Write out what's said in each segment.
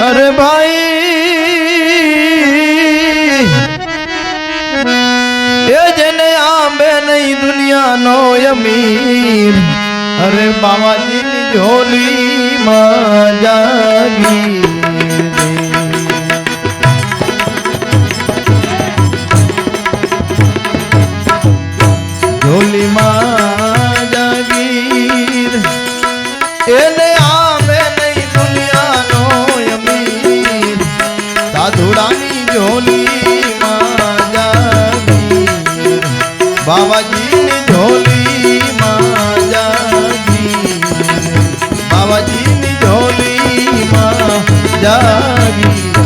अरे भाई ये जने आंबे नहीं दुनिया नो अमीर। अरे बाबा जी की झोली मां जागी झोली मां जागीर एने आंबे नहीं दुनिया नो अमीर। साधुड़ानी झोली मां जागीर बाबा जी की झोली मां जागीर बाबा जी की झोली मां जागीर।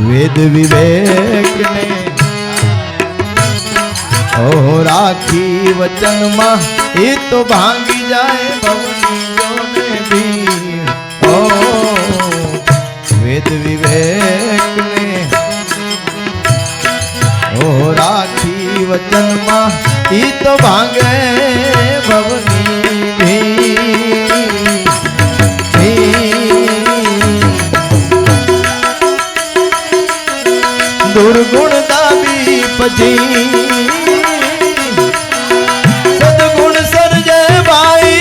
वेद विवेक ने ओ राखी वचन मां ये तो भांगी जाए भवनियों में भी। ओ वेद विवेक ने ओ राखी वचन मां ये तो भांगे भवनी भी। दुर्गुण दाबी पजी सदगुण सर्जे भाई।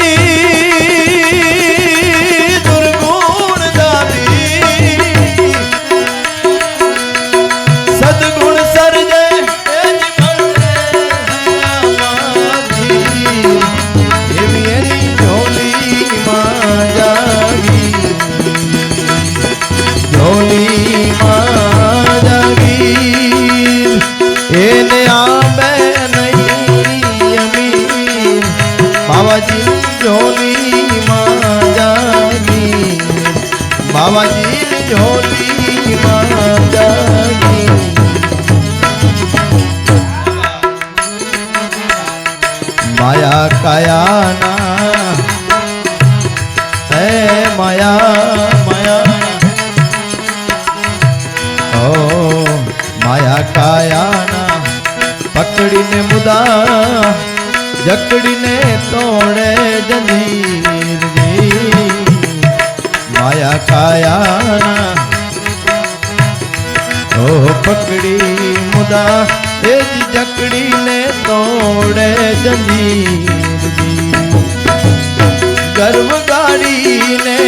दुर्गुण दाबी सदगुण सर्जे मेरी झोली मां जागी झोली मां जागी एने आंबे नहीं अमीर। बाबा जी झोली मां जागी बाबा जी झोली मां जागी। माया काया ना है माया माया ओ माया काया ना पकड़ी ने मुदा जकड़ी ने तोड़े जंजीर जी। माया काया ना ओ पकड़ी मुदा जकड़ी ने तोड़े जंजीर जी। गर्व गाड़ी ने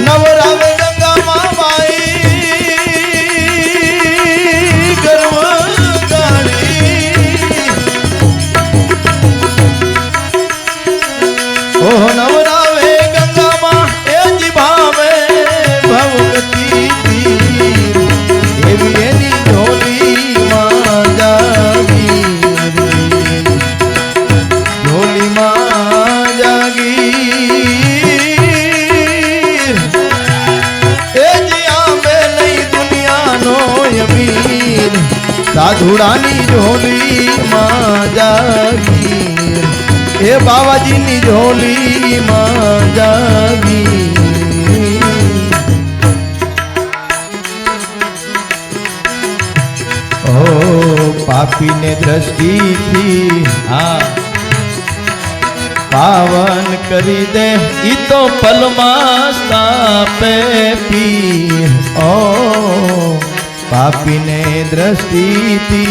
नवरावे गंगा मां बाई। गर्व गाड़ी ओ नवरावे गंगा मां ए जी भावे भवगती तीर एवी एनी झोली मां जागी झोली मां जागी। ए जी आंबे नहीं दुनिया नो अमीर। साधुड़ानी झोली मां जागी ए बाबा जी नी झोली मां जागी। ओ पापी ने दृष्टि थी हाँ पावन करी दे ई तो पलमास्ता पे पी। ओ पापी ने दृष्टि थी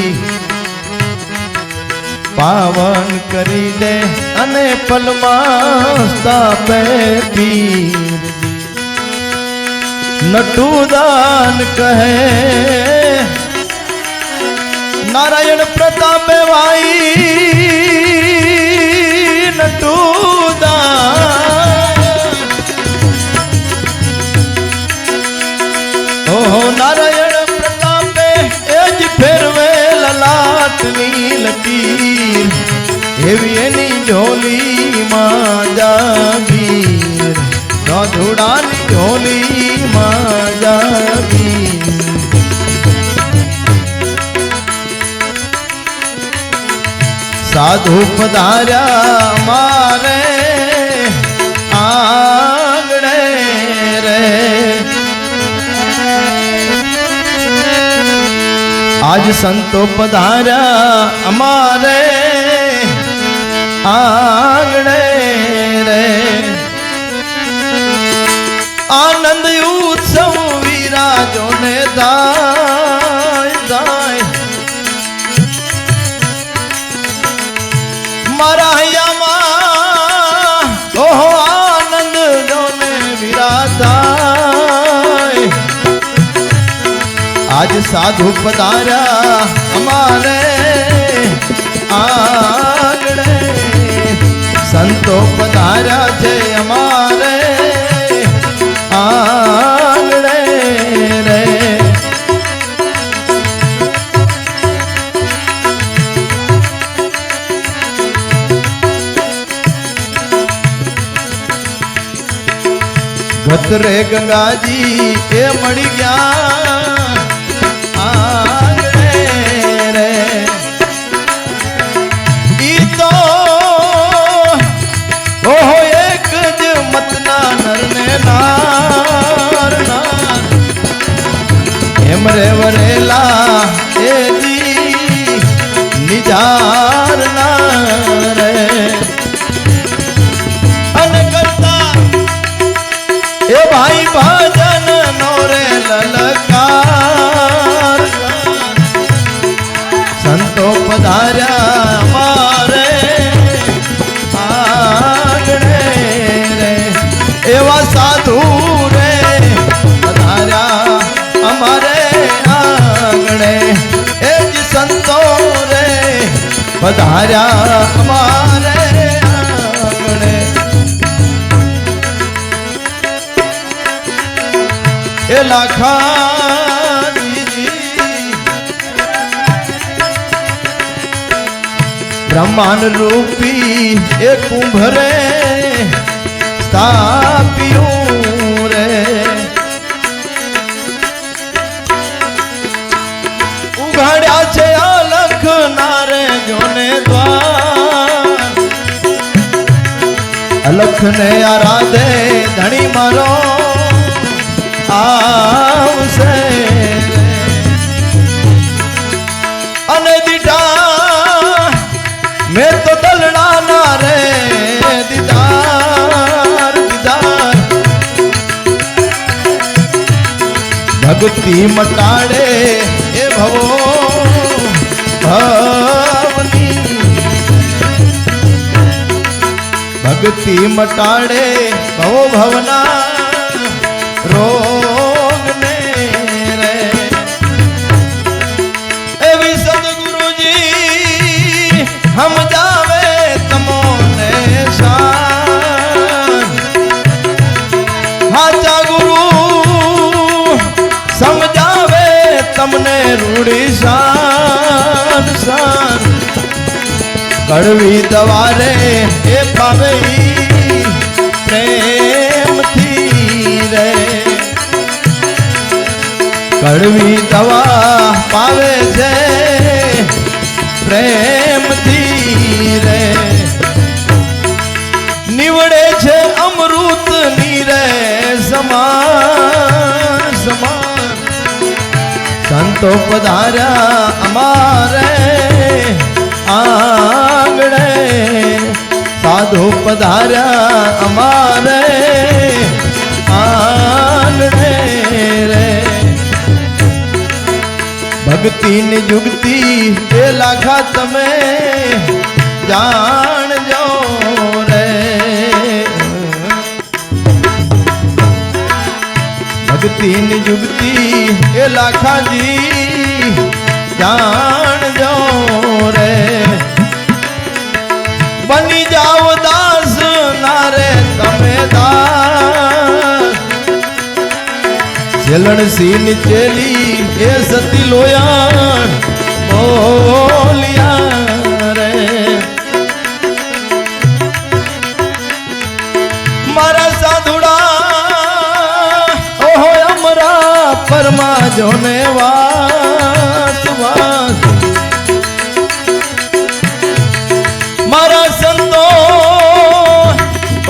पावन करी दे अने पलमास्ता पे पी। नटुदान कहे नारायण प्रताप भाई। नटुदान ओहो नारायण प्रताप एज फेरवे ललाट नील कीर एवी एनी झोली मां जागीर। साधुड़ानी झोली मां जागीर। साधु पधार्या मारे आंगणे रे। आज संतो पधार्या हमारे आंगणे रे। साधु पधारा हमारे आंगणे संतो पधारा छे हमारे आंगणे रे गत रे गंगा जी ए मड़ी गया आंगणे रे ई तो ओहो एक ज मतना नर ने नार नार हेम रे वरेला ए जी निजार नार ए भाई भजन नोरे ललकार संतो पधार्या हमारे आंगणे रे एवा साधु रे पधार्या हमारे आंगणे ए जी संतो रे पधार्या हमारे आंगणे ए लाखा जी ब्रह्मांड रूपी ए कुंभरे स्थापियों रे उघाड्या छे अलख नारे जोने द्वार अलख ने आराधे धणी मारो आवसे अने दीठा मैं तो दलड़ा ना रे दीदार दीदार भक्ति मटाड़े ए भवो भवनी भक्ति मटाड़े भवो भवना रोग ने रे एवी सदगुरु जी हम जावे तमोने शान हाचा गुरु समझावे तमने रूढ़ी शान शान कड़वी दवारे ए पावे प्रेम थी रे कड़वी दवा पावे छे प्रेम थी रे निवड़े छे अमृत नीरे समान समान संतो पधार्या हमारे आंगणे साधु पधार्या हमारे आंगणे रे भक्ति निजुक्ति ए लाखा तमे जान जो रे भक्ति निजुक्ति ए लाखा जी जान जो रे बनी जाओ दास नारे तमे दास चलन सीन चेली ए सती लोयान बोलिया रे मारा साधुड़ा ओहो अमरा परमा जोने वास वास मारा संतो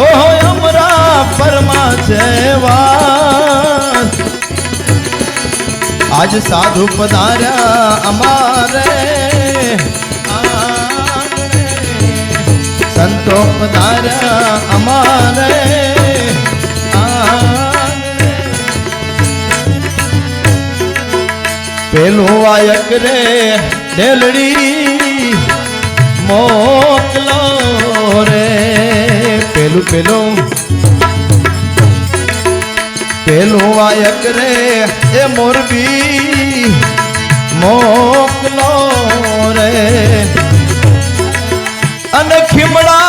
ओहो अमरा परमा वास आज साधु पधार्या हमारे आंगणे संतो पधार्या हमारे आंगणे पेलो आयक रे डेलड़ी मोकलो रे पेलू पेलो पेलो आयक रे ए मोरबी મોકલો રે અને ખીમડા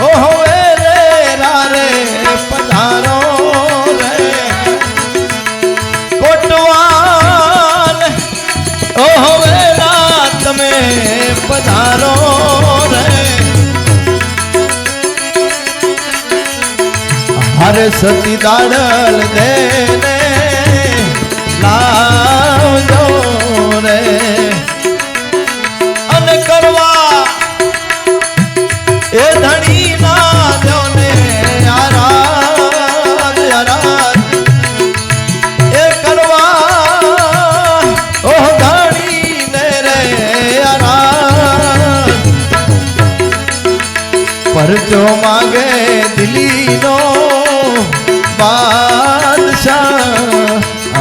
ઓહો રે રારે પધારો રે કોટવાન ઓહો વેલા તમે પધારો રે હરે સતી દાડલ દેને લાવજો રે અને કરવા એ ધણી ના જોને આરાધ આરાધ એ કરવા ઓહ ધણી ને રે આરાધ પરચો માગે દિલ્હીનો બાદશાહ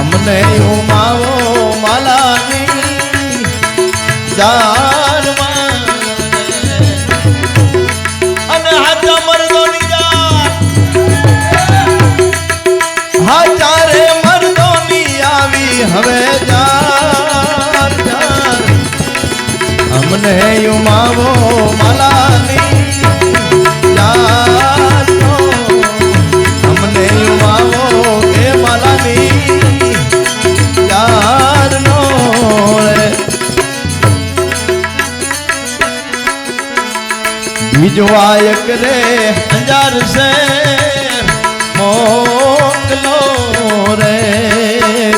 અમને ઉમાવો માલાની જાનમાં અને હાચા મર્દોની જાન હાચારે મર્દોની આવી હવે જાન જાન અમને ઉમાવો માલાની જાન અમને ઉમાવો એ માલાની જાન નો બીજો આયક રે અંજાર સે મોકલો રે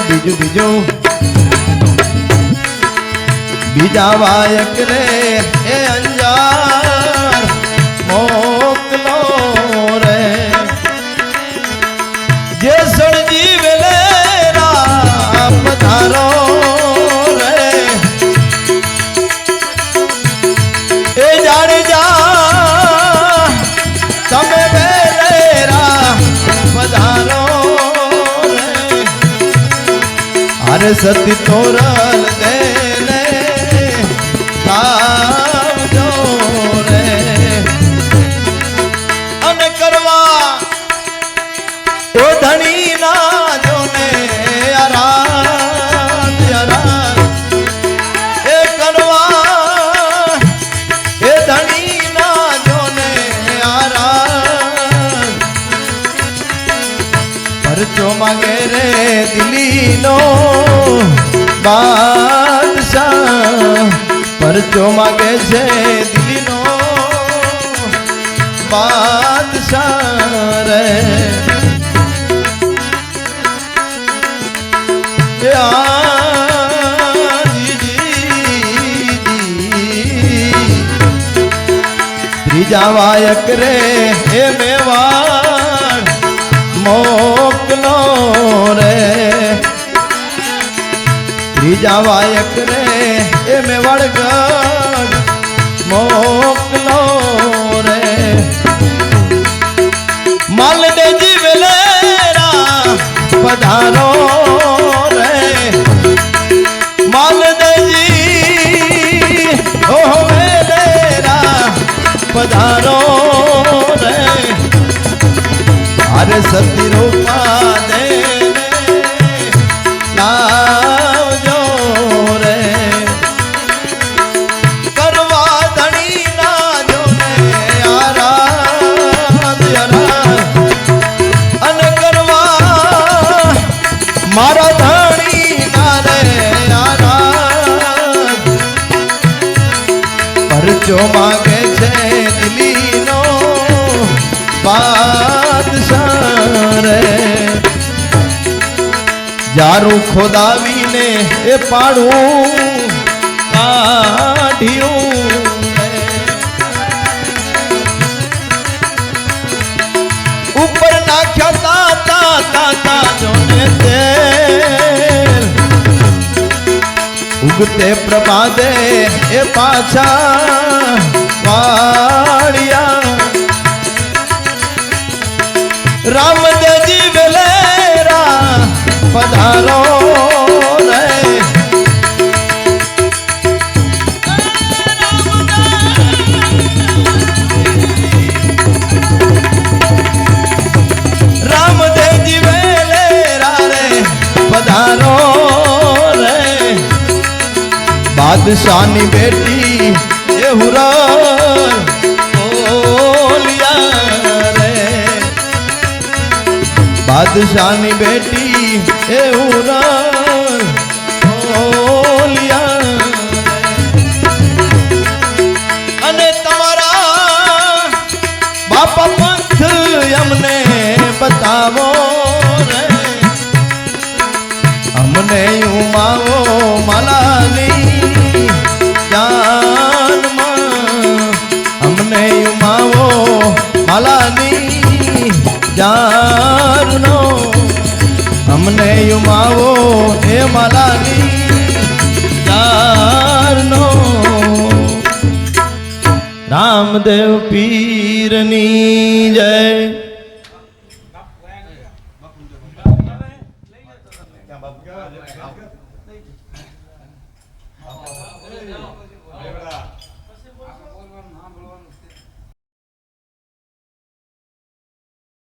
બીજું બીજા વાયક રે એ અંજાર મોકલો રે જે સળજી વેલેરા પધારો રે એ જાડેજા તમે વેલેરા પધારો રે અરે સતી તોરલ દેને લાવજો રે અને કરવા ઓ ધણી ના જોને આરાધ આરાધ એ કરવા એ ધણી ના જોને આરાધ પરચો માગે રે દિલ્હીનો બાદશાહ પરચો માગે છે દિલ્હીનો બાદશાહ રે ત્રીજા વાયક રે એ મેવાડ મોકલો રે ત્રીજા વાયક રે એ મેવાડ ગઢ મોકલો રે માલદેજી વેલેરા પધારો રે માલદેજી ઓહ વેલેરા પધારો રે અરે સતી રૂપા દેને લાવજો રે કરવા ધણી ના જોને આરાધ આરાધ અને કરવા મારા ધણી ના રે આરાધ પરચો માગે છે દિલ્હીનો બાદશાહ રે જારું ખોદાવીને એ પાડું કાઢ્યું ઉપર નાખ્યા તા જોને તેલ ઉગતે પ્રભાતે એ પાછા વાળિયા રામદેવજી વેલેરા પધારો રે રામદેવજી વેલેરા રે પધારો રે બાદશાહની બેટી એ હુરલ ઓલિયા રે બાદશાહની બેટી એ હુરલ ઓલિયા અને તમારા બાપા પંથ અમને બતાવો રે અમને ઉમાવો માલાની જાનમાં અમને ઉમાવો માલાની જાનનો અમને ઉમાવો એ માલાની જાનનો રામદેવ પીરની જય